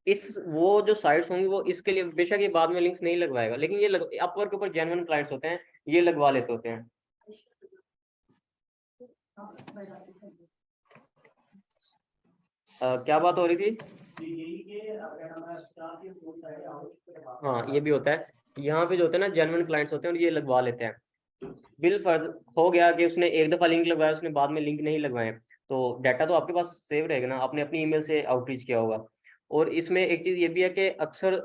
इस वो जो साइट्स होंगी वो इसके लिए बेशक ये बाद में लिंक्स नहीं लगवाएगा, लेकिन ये अपवर्क के ऊपर जेन्युइन क्लाइंट्स होते हैं, ये लगवा लेते होते हैं। क्या बात हो रही थी? हाँ ये भी होता है, यहाँ पे जो होते हैं ना जेन्युइन क्लाइंट्स होते हैं और ये लगवा लेते हैं। बिल फर्ज हो गया कि उसने एक दफा लिंक लगवाया, उसने बाद में लिंक नहीं लगवाए, तो डाटा तो आपके पास सेव रहेगा ना, आपने अपनी ईमेल से आउटरीच किया होगा। और इसमें एक चीज ये भी है कि अक्सर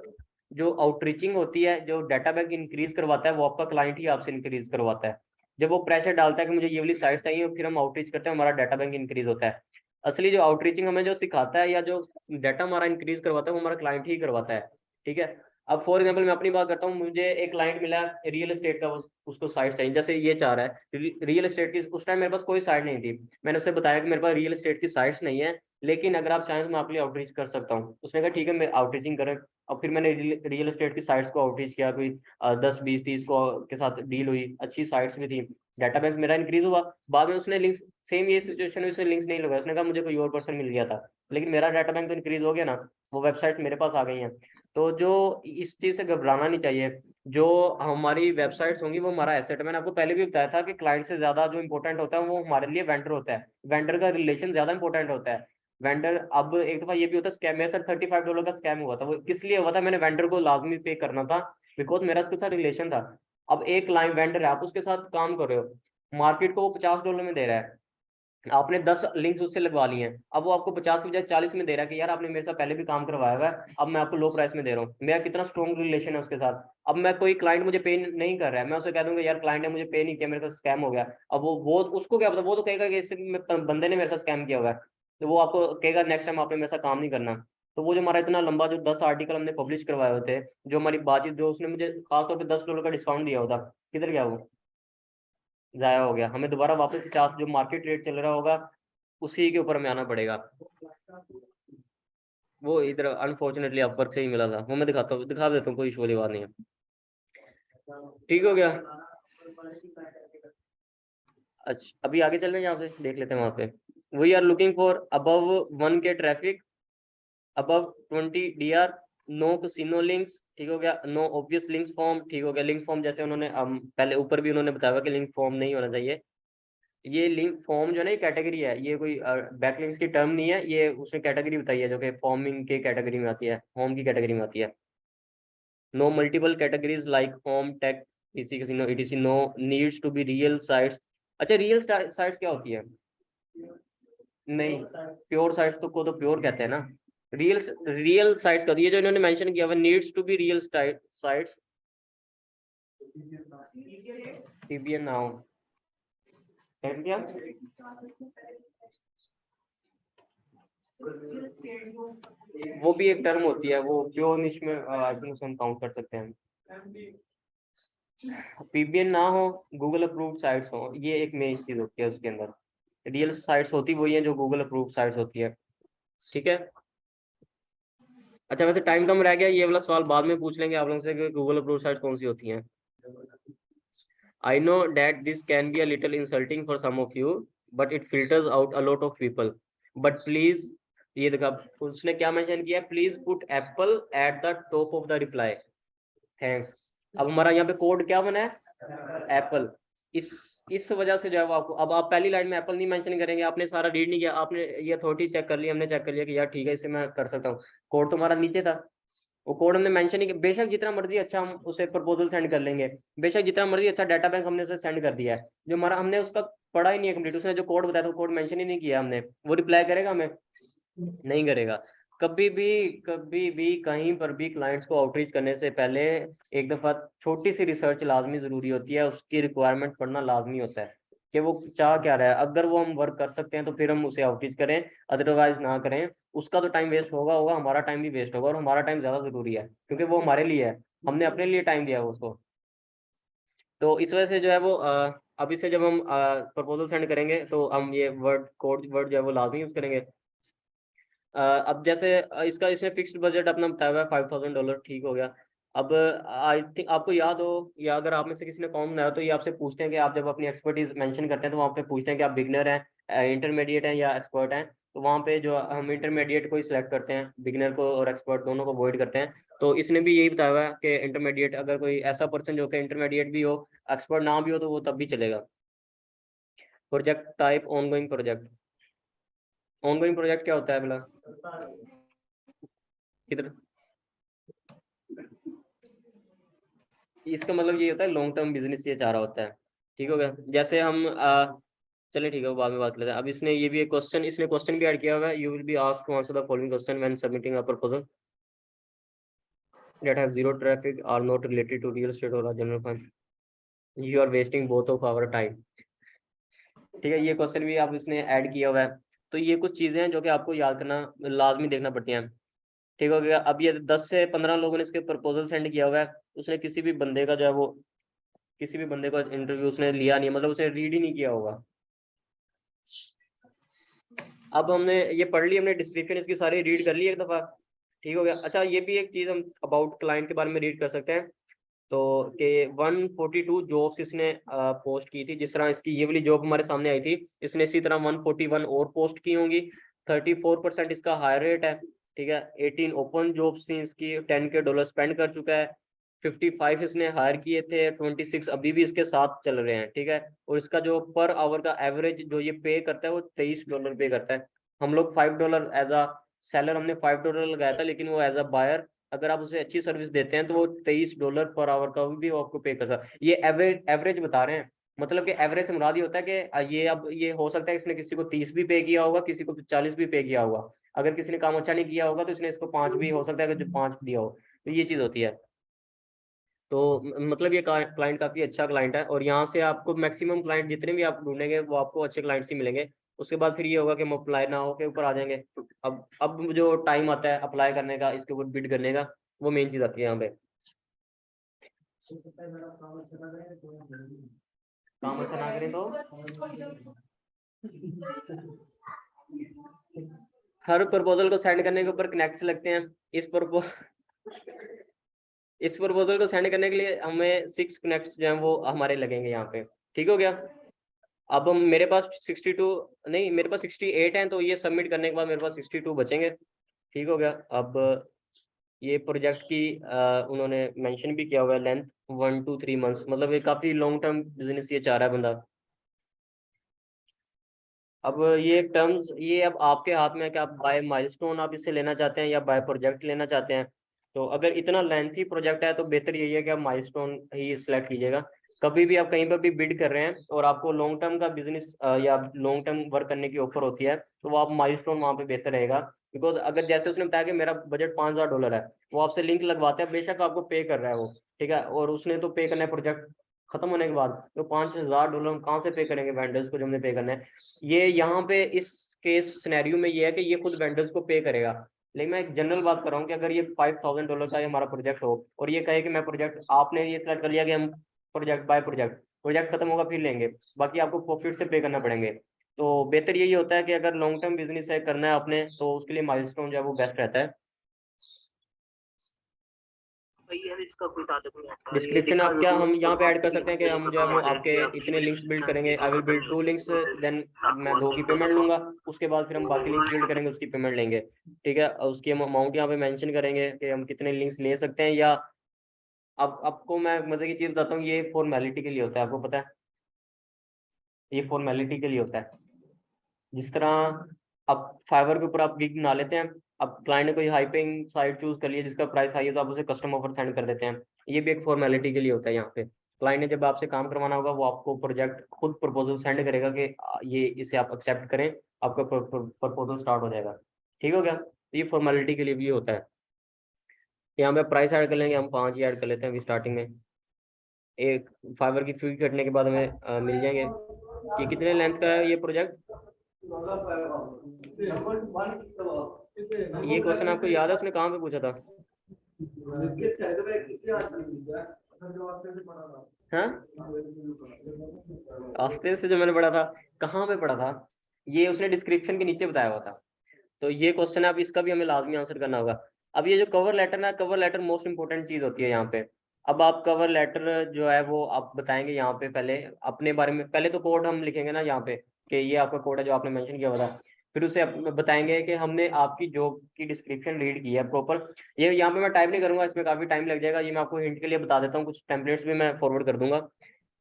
जो आउटरीचिंग होती है, जो डाटा बैंक इंक्रीज करवाता है वो आपका क्लाइंट ही आपसे इंक्रीज करवाता है। जब वो प्रेशर डालता है कि मुझे ये वाली साइट चाहिए और फिर हम आउटरीच करते हैं, हमारा डाटा बैंक इंक्रीज होता है। असली जो आउटरीचिंग हमें जो सिखाता है या जो डाटा हमारा इंक्रीज करवाता है वो हमारा क्लाइंट ही करवाता है। ठीक है, अब फॉर एग्जाम्पल मैं अपनी बात करता हूँ, मुझे एक क्लाइंट मिला रियल एस्टेट का, उसको साइट चाहिए, जैसे ये चाह रहा है रियल एस्टेट की, उस टाइम मेरे पास कोई साइट नहीं थी, मैंने उससे बताया कि मेरे पास रियल एस्टेट की साइट्स नहीं है, लेकिन अगर आप चाहें तो मैं आपके लिए आउटरीच कर सकता हूँ। उसने कहा ठीक है, मैं आउटरीचिंग करें। और फिर मैंने रियल एस्टेट की साइट्स को आउटरीच किया, कोई 10 20 30 को के साथ डील हुई, अच्छी साइट्स भी थी, डाटा बैंक मेरा इंक्रीज हुआ। बाद में उसने लिंक्स, सेम ये सिचुएशन में उसने लिंक्स नहीं लगाया, उसने कहा मुझे कोई और पर्सन मिल गया था, लेकिन मेरा डाटा बैंक तो इंक्रीज हो गया ना, वो वेबसाइट मेरे पास आ गई हैं। तो जो इस चीज़ से घबराना नहीं चाहिए, जो हमारी वेबसाइट्स होंगी वो हमारा एसेट है। मैंने आपको पहले भी बताया था कि क्लाइंट से ज़्यादा जो इंपॉर्टेंट होता है वो हमारे लिए वेंडर होता है, वेंडर का रिलेशन ज़्यादा इंपॉर्टेंट होता है। वेंडर, अब एक दफ़ा ये भी होता है स्कैम, मेरे साथ $35 का स्कैम हुआ था, वो किस लिए हुआ था, मैंने वेंडर को लाजमी पे करना था बिकॉज मेरा उसके साथ रिलेशन था। अब एक क्लाइंट वेंडर है, आप उसके साथ काम कर रहे हो, मार्केट को वो $50 में दे रहा है, आपने 10 लिंक्स उससे लगवा लिए हैं, अब वो आपको 50 की बजाय 40 में दे रहा है कि यार आपने मेरे साथ पहले भी काम करवाया हुआ है, अब मैं आपको लो प्राइस में दे रहा हूँ। मेरा कितना स्ट्रॉन्ग रिलेशन है उसके साथ। अब मैं, कोई क्लाइंट मुझे पे नहीं कर रहा है, मैं उसे कह दूंगा यार क्लाइंट ने मुझे पे नहीं किया, मेरे साथ स्कैम हो गया, अब वो उसको क्या पता, वो तो कहेगा कि इससे बंदे ने मेरे साथ स्कैम किया हुआ है, तो वो आपको कहेगा नेक्स्ट टाइम आपने मेरे साथ काम नहीं करना। तो वो जो हमारा इतना लंबा जो 10 आर्टिकल हमने पब्लिश करवाए होते, जो हमारी बातचीत, जो उसने मुझे खासतौर पर $10 का डिस्काउंट दिया होता, किधर गया वो, जाया हो गया। हमें दोबारा वापस 50 जो मार्केट रेट चल रहा होगा उसी के ऊपर में आना पड़ेगा। वो इधर अनफॉर्चुनेटली अपवर्क से ही मिला था, वो मैं दिखाता हूँ, दिखा देता हूँ, कोई इशू वाली बात नहीं है। ठीक हो गया, अच्छा अभी आगे चल रहे हैं, यहाँ पे देख लेते हैं। वहाँ पे we are looking for above 1K traffic, above 20 DR, no casino links, ठीक हो गया, नो ऑब्वियस लिंक्स फॉर्म, ठीक हो गया। लिंक फॉर्म जैसे उन्होंने पहले ऊपर भी उन्होंने बताया कि लिंक फॉर्म नहीं होना चाहिए। ये लिंक फॉर्म जो है ना, ये कैटेगरी है, ये कोई बैकलिंक्स की टर्म नहीं है, ये उसने कैटेगरी बताई है जो कि फॉर्मिंग के कैटेगरी में आती है, होम की कैटेगरी में आती है। No multiple categories like home, tech, PC, casino, etc, no needs to be real sites. अच्छा, रियल साइट्स क्या होती है? नहीं, प्योर साइट्स तो को तो प्योर कहते हैं ना। रियल रियल साइट्स का ये जो इन्होंने मेंशन किया हुआ, needs to be real sites, TBN now क्या? वो भी एक टर्म होती है, वो प्योर निश में हम काउंट कर सकते हैं। पीबीएन ना हो, गूगल अप्रूव्ड साइट्स हो, ये एक मेन चीज होती है उसके अंदर। रियल साइट्स होती वही है जो गूगल अप्रूव्ड साइट्स होती है, ठीक है। अच्छा, वैसे टाइम कम रह गया, ये वाला सवाल बाद में पूछ लेंगे आप लोगों से कि गूगल अप्रूव्ड साइट्स कौन सी होती हैं। I know that this can be a little insulting for some of you, but it filters out a lot of people. But please, ये देखा उसने क्या मेंशन किया, please put Apple at the top of the reply, thanks. अब हमारा यहाँ पे code क्या बना है, एप्पल। इस वजह से जो है वो आपको, अब आप पहली लाइन में एप्पल नहीं मेंशन करेंगे, आपने सारा रीड नहीं किया, आपने ये अथॉरिटी चेक कर लिया, हमने चेक कर लिया कि यार ठीक है इसे मैं कर सकता हूँ, कोड तो हमारा नीचे था, वो कोड हमने मेंशन ही, बेशक जितना मर्जी अच्छा हम उसे प्रपोजल सेंड कर लेंगे, बेशक जितना मर्जी अच्छा डाटा बैंक हमने उसे सेंड कर दिया है, जो हमारा हमने उसका पढ़ा ही नहीं है कंप्लीट, उसने जो कोड बताया था वो कोड मेंशन ही नहीं किया हमने, वो रिप्लाई करेगा हमें? नहीं करेगा। कभी भी कहीं पर भी क्लाइंट्स को आउटरीच करने से पहले एक दफा छोटी सी रिसर्च लाजमी जरूरी होती है, उसकी रिक्वायरमेंट पढ़ना लाजमी होता है कि वो चाह क्या रहा है। अगर वो हम वर्क कर सकते हैं तो फिर हम उसे आउटरीच करें, अदरवाइज ना करें। उसका तो टाइम वेस्ट होगा होगा, हमारा टाइम भी वेस्ट होगा, और हमारा टाइम ज्यादा जरूरी है क्योंकि वो हमारे लिए है, हमने अपने लिए टाइम दिया है उसको। तो इस वजह से जो है वो अब इसे जब हम प्रपोजल सेंड करेंगे तो हम ये वर्ड जो है वो लाजमी यूज करेंगे। अब जैसे इसका इसने फिक्स्ड बजट अपना बताया हुआ है $5,000, ठीक हो गया। अब आई थिंक आपको याद हो, या अगर आप में से किसी ने कॉम बनाया तो ये आपसे पूछते हैं कि आप जब अपनी एक्सपर्टीज मेंशन करते हैं तो वहाँ पे पूछते हैं कि आप बिगनर हैं, इंटरमीडिएट हैं या एक्सपर्ट हैं। तो वहाँ पे जो हम इंटरमीडिएट को ही सिलेक्ट करते हैं, बिगनर को और एक्सपर्ट दोनों को अवॉइड करते हैं। तो इसने भी यही बताया हुआ है कि इंटरमीडिएट, अगर कोई ऐसा पर्सन जो कि इंटरमीडिएट भी हो, एक्सपर्ट ना भी हो, तो वो तब भी चलेगा। Project type ongoing project, ongoing project क्या होता है भला? किधर? इसका मतलब ये होता है लॉन्ग टर्म बिजनेस, ये चाह रहा होता है, ठीक हो गया। जैसे हम चलिए ठीक है, वो बाद में बात कर लेते हैं। अब इसने ये भी एक क्वेश्चन, इसने क्वेश्चन भी ऐड किया हुआ है, you will be asked to answer the following question when submitting a proposal that have zero traffic, are not related to real estate or a general fund, you are wasting both of our time। ठीक है, ये question भी आप इसने add किया हुआ है। तो ये कुछ चीजें हैं जो कि आपको याद करना लाजमी देखना पड़ती हैं, ठीक हो गया। अब ये 10 से 15 लोगों ने इसके प्रपोजल सेंड किया हुआ है, उसने किसी भी बंदे का जो है वो, किसी भी बंदे का इंटरव्यू उसने लिया नहीं, मतलब उसे रीड ही नहीं किया होगा। अब हमने ये पढ़ ली, हमने डिस्क्रिप्शन इसकी सारी रीड कर ली एक दफा, ठीक हो गया। अच्छा, ये भी एक चीज हम अबाउट क्लाइंट के बारे में रीड कर सकते हैं। तो कि 142 जॉब्स इसने पोस्ट की थी, जिस तरह इसकी ये वाली जॉब हमारे सामने आई थी, इसने इसी तरह 141 और पोस्ट की होंगी। 34% इसका हायर रेट है, ठीक है। 18 ओपन जॉब्स थी इसकी, $10K स्पेंड कर चुका है। 55 इसने हायर किए थे, 26 अभी भी इसके साथ चल रहे हैं, ठीक है। और इसका जो पर आवर का एवरेज जो ये पे करता है वो $23 पे करता है। हम लोग $5 एज अ सेलर, हमने $5 लगाया था, लेकिन वो एज अ बायर अगर आप उसे अच्छी सर्विस देते हैं तो वो $23 पर आवर का भी वो आपको पे कर सकता है। ये एवरेज बता रहे हैं, मतलब कि एवरेज से मुराद ये होता है कि ये अब ये हो सकता है इसने किसी को 30 भी पे किया होगा, किसी को 40 भी पे किया होगा। अगर किसी ने काम अच्छा नहीं किया होगा तो इसने इसको 5 भी हो सकता है कि जो 5 दिया हो, तो ये चीज़ होती है। तो मतलब ये क्लाइंट काफ़ी अच्छा क्लाइंट है, और यहाँ से आपको मैक्सिमम क्लाइंट जितने भी आप ढूंढेंगे वो आपको अच्छे क्लाइंट्स ही मिलेंगे। उसके बाद फिर ये होगा कि हम अप्लाई ना हो के ऊपर आ जाएंगे। अब जो टाइम आता है अप्लाई करने का, इसके ऊपर बिड करने का, वो मेन चीज़ आती है यहाँ पे। काम अच्छा ना करें तो हर प्रपोजल को सेंड करने के ऊपर कनेक्ट लगते हैं। इस प्रपोजल को सेंड करने के लिए हमें 6 कनेक्ट्स जो हैं वो हमारे लगेंगे यहाँ पे, ठीक हो गया। अब हम मेरे पास 62 नहीं, मेरे पास 68 हैं, तो ये सबमिट करने के बाद मेरे पास 62 बचेंगे, ठीक हो गया। अब ये प्रोजेक्ट की उन्होंने मेंशन भी किया हुआ है लेंथ 1 to 3 मंथ्स, मतलब ये काफ़ी लॉन्ग टर्म बिजनेस ये चाह रहा है बंदा। अब ये टर्म्स ये अब आपके हाथ में है कि आप बाय माइलस्टोन आप इसे लेना चाहते हैं या बाय प्रोजेक्ट लेना चाहते हैं। तो अगर इतना लेंथी प्रोजेक्ट है तो बेहतर यही है कि आप माइलस्टोन ही सिलेक्ट कीजिएगा। कभी भी आप कहीं पर भी बिड कर रहे हैं और आपको लॉन्ग टर्म का बिजनेस या लॉन्ग टर्म वर्क करने की ऑफर होती है, तो वो आप माइलस्टोन वहाँ पे बेहतर रहेगा। बिकॉज अगर जैसे उसने बताया कि मेरा बजट $5000 है, वो आपसे लिंक लगवाते हैं, बेशक आपको पे कर रहा है वो, ठीक है, और उसने तो पे करना है प्रोजेक्ट खत्म होने के बाद, तो $5000 हम कहाँ से पे करेंगे वेंडर्स को जो हमने पे करना है। ये यहाँ पे इस केस सिनेरियो में ये है कि ये खुद वेंडर्स को पे करेगा। लेकिन मैं एक जनरल बात कर रहा हूँ कि अगर ये $5000 का हमारा प्रोजेक्ट हो और ये कहे कि मैं प्रोजेक्ट, आपने ये सेलेक्ट कर लिया कि हम प्रोजेक्ट बाय प्रोजेक्ट खत्म होगा फिर लेंगे, बाकी आपको प्रॉफिट से पे करना पड़ेंगे। तो बेहतर यही होता है कि अगर लॉन्ग टर्म बिजनेस है करना है आपने, तो उसके लिए माइलस्टोन जो है वो बेस्ट रहता है। डिस्क्रिप्शन आप क्या हम यहाँ पे ऐड कर सकते हैं कि हम जो है वो आपके इतने लिंक्स बिल्ड करेंगे, I will build 2 links, then मैं 2 की पेमेंट लूंगा, उसके बाद फिर हम बाकी लिंक्स बिल्ड करेंगे उसकी पेमेंट लेंगे, ठीक है। और उसकी हम अमाउंट यहाँ पे मेंशन करेंगे कि हम कितने लिंक्स ले सकते हैं। या अब आपको मैं मजे की चीज बताता हूँ, ये फॉर्मेलिटी के लिए होता है, आपको पता है, ये फॉर्मेलिटी के लिए होता है। जिस तरह अब फाइवर के ऊपर आप गिग बना लेते हैं, अब क्लाइंट ने कोई हाई पेइंग साइट चूज कर लिया जिसका प्राइस हाई है, तो आप उसे कस्टम ऑफर सेंड कर देते हैं, ये भी एक फॉर्मेलिटी के लिए होता है। यहाँ पे क्लाइंट ने जब आपसे काम करवाना होगा, वो आपको प्रोजेक्ट खुद प्रपोजल सेंड करेगा कि ये इसे आप एक्सेप्ट करें, आपका प्रपोजल स्टार्ट हो जाएगा। ठीक हो गया, तो ये फॉर्मेलिटी के लिए भी होता है। यहाँ पे प्राइस ऐड कर लेंगे, हम 5 ही ऐड कर लेते हैं अभी स्टार्टिंग में। एक फाइवर की फी कटने के बाद हमें मिल जाएंगे। ये कितने लेंथ का है ये प्रोजेक्ट? ये क्वेश्चन आपको याद है उसने कहाँ पे पूछा था? हाँ, आस्ते से जो मैंने पढ़ा था, कहाँ पे पढ़ा था? ये उसने डिस्क्रिप्शन के नीचे बताया हुआ था। तो ये क्वेश्चन है, अब इसका भी हमें लाजमी आंसर करना होगा। अब ये जो कवर लेटर ना, कवर लेटर मोस्ट इंपोर्टेंट चीज होती है यहाँ पे। अब आप कवर लेटर जो है वो आप बताएंगे यहाँ पे, पहले अपने बारे में, पहले तो कोड हम लिखेंगे ना यहाँ पे कि ये आपका कोड है जो आपने मेंशन किया हुआ था। फिर उसे बताएंगे कि हमने आपकी जॉब की डिस्क्रिप्शन रीड की है प्रॉपर। ये यहाँ पे मैं टाइप नहीं करूंगा, इसमें काफी टाइम लग जाएगा, ये मैं आपको हिंट के लिए बता देता हूँ, कुछ टेम्पलेट्स भी मैं फॉरवर्ड कर दूंगा।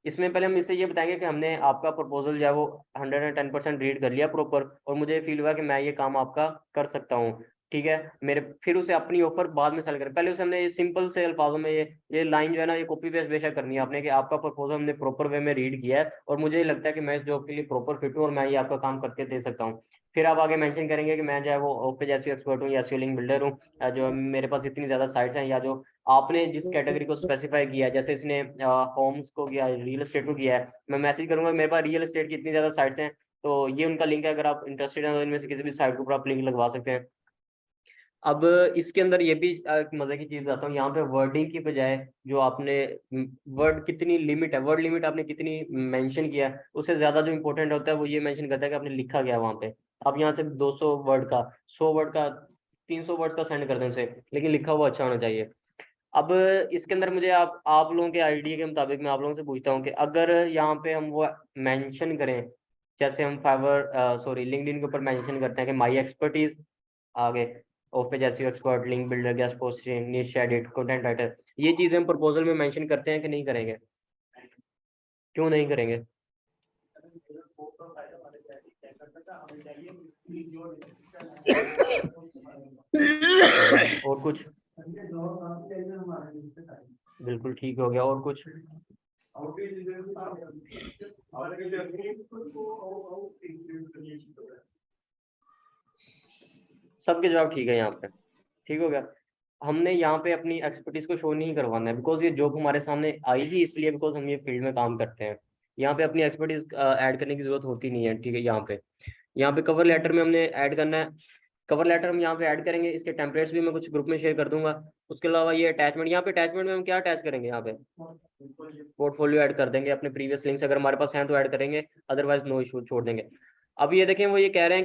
इसमें पहले हम इससे ये बताएंगे कि हमने आपका प्रपोजल जो है वो 110% रीड कर लिया प्रॉपर, और मुझे फील हुआ कि मैं ये काम आपका कर सकता हूँ, ठीक है मेरे। फिर उसे अपनी ऑफर बाद में सेल करें, पहले उसे हमने ये सिंपल से अल्फाजों में ये लाइन जो है ना, ये कॉपी पेस्ट बेशक करनी है आपने कि आपका प्रपोजल हमने प्रॉपर वे में रीड किया है और मुझे लगता है कि मैं इस जॉब के लिए प्रॉपर फिट हूँ और मैं ये आपका काम करके दे सकता हूँ। फिर आप आगे मेंशन करेंगे कि मैं जो है वो ओपे जैसी एक्सपर्ट हूँ या एसईओ लिंक बिल्डर हूँ, जो मेरे पास इतनी ज़्यादा साइट्स हैं, या जो आपने जिस कैटेगरी को स्पेसिफाई किया है, जैसे इसने होम्स को किया, रियल एस्टेट को किया है, मैं मैसेज करूंगा मेरे पास रियल एस्टेट की इतनी ज़्यादा साइट्स हैं, तो ये उनका लिंक है, अगर आप इंटरेस्टेड हैं तो इनमें से किसी भी साइट के ऊपर आप लिंक लगवा सकते हैं। अब इसके अंदर ये भी एक मजे की चीज बताता हूँ, यहाँ पे वर्डिंग की बजाय जो आपने वर्ड कितनी लिमिट है, वर्ड लिमिट आपने कितनी मेंशन किया है, उससे ज्यादा जो इंपॉर्टेंट होता है वो ये मेंशन करता है कि आपने लिखा गया वहाँ पे। आप यहाँ से 200 वर्ड का, 100 वर्ड का, 300 वर्ड का सेंड कर दें उसे, लेकिन लिखा हुआ अच्छा होना चाहिए। अब इसके अंदर मुझे आप लोगों के आइडिया के मुताबिक मैं आप लोगों से पूछता हूँ कि अगर यहाँ पे हम वो मेंशन करें, जैसे हम फाइवर सॉरी लिंक्डइन के ऊपर मेंशन करते हैं कि माई एक्सपर्टीज, आगे ओपे जैसी expert, link builder, guest posting, निश एडिट, कंटेंट राइटर, ये चीजें हम प्रपोजल में मेंशन करते हैं कि नहीं करेंगे? क्यों नहीं करेंगे? और कुछ? बिल्कुल ठीक हो गया, और कुछ? सबके जवाब ठीक है यहाँ पे, ठीक हो गया। हमने यहाँ पे अपनी एक्सपर्टीज को शो नहीं करवाना है, बिकॉज ये जॉब हमारे सामने आई ही इसलिए बिकॉज हम ये फील्ड में काम करते हैं। यहाँ पे अपनी एक्सपर्टीज ऐड करने की जरूरत होती नहीं है, ठीक है। यहाँ पे कवर लेटर में हमने ऐड करना है, कवर लेटर हम यहाँ पे ऐड करेंगे, इसके टेम्पलेट्स भी मैं कुछ ग्रुप में शेयर कर दूंगा। उसके अलावा ये अटैचमेंट, यहाँ पे अटैचमेंट में हम क्या अटैच करेंगे? यहाँ पे पोर्टफोलियो ऐड कर देंगे, अपने प्रीवियस लिंक्स अगर हमारे पास हैं तो ऐड करेंगे, अदरवाइज नो इशू छोड़ देंगे। अब ये देखें, वो ये कह रहे हैं कि